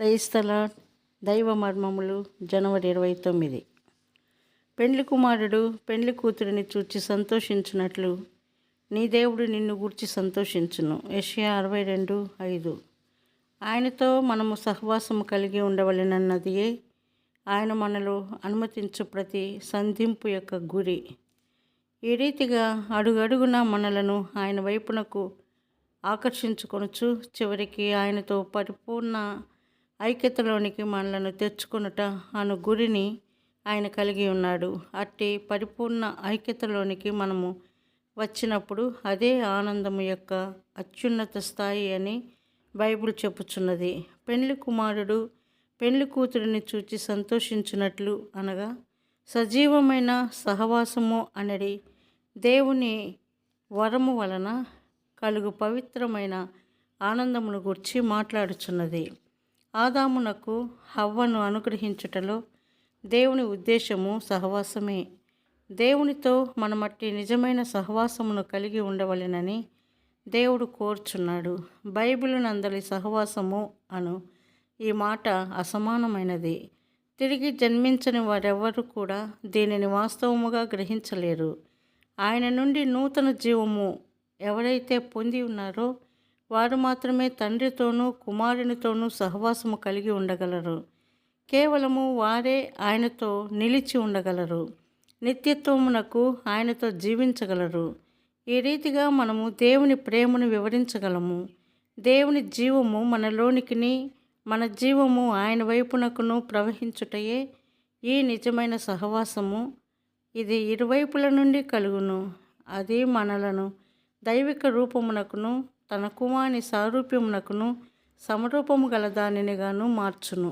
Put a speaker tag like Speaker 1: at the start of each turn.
Speaker 1: Praise the lord. దైవ మర్మములు జనవరి 29. పెండ్లి కుమారుడు పెండ్లి కూతురిని చూచి సంతోషించున్నట్లు నీ దేవుడు నిన్ను గూర్చి సంతోషించును. యెషయా 62:5. ఆయనతో మనము సహవాసము కలిగి ఉండవలెనన్నదియే ఆయన మనలో అనుమతించు ప్రతి సంధింపు యొక్క గురి. ఈ రీతిగా అడుగడుగున మనలను ఆయన వైపునకు ఆకర్షించుకొనుచు చివరికి ఆయనతో పరిపూర్ణ ఐక్యతలోనికి మనలను తెచ్చుకొనుట అను గురిని ఆయన కలిగి ఉన్నాడు. అట్టి పరిపూర్ణ ఐక్యతలోనికి మనము వచ్చినప్పుడు అదే ఆనందము యొక్క అత్యున్నత స్థాయి అని బైబిల్ చెప్పుచున్నది. పెండ్లి కుమారుడు పెండ్లి కూతురిని చూచి సంతోషించున్నట్లు అనగా సజీవమైన సహవాసము అనేది దేవుని వరము వలన కలుగు పవిత్రమైన ఆనందమును గురించి మాట్లాడుచున్నది. ఆదామునకు హవ్వను అనుగ్రహించుటలో దేవుని ఉద్దేశము సహవాసమే. దేవునితో మనమట్టి నిజమైన సహవాసమును కలిగి ఉండవలెనని దేవుడు కోరుచున్నాడు. బైబిలు నందలి సహవాసము అను ఈ మాట అసమానమైనది. తిరిగి జన్మించని వారెవ్వరూ కూడా దీనిని వాస్తవముగా గ్రహించలేరు. ఆయన నుండి నూతన జీవము ఎవరైతే పొంది ఉన్నారో వారు మాత్రమే తండ్రితోనూ కుమారునితోనూ సహవాసము కలిగి ఉండగలరు. కేవలము వారే ఆయనతో నిలిచి ఉండగలరు. నిత్యత్వమునకు ఆయనతో జీవించగలరు. ఈ రీతిగా మనము దేవుని ప్రేమను వివరించగలము. దేవుని జీవము మనలోనికిని మన జీవము ఆయన వైపునకును ప్రవహించుటయే ఈ నిజమైన సహవాసము. ఇది ఇరువైపుల నుండి కలుగును. అది మనలను దైవిక రూపమునకును తన కుమారుని సారూప్యమునకును సమరూపము గల దానినిగాను మార్చును.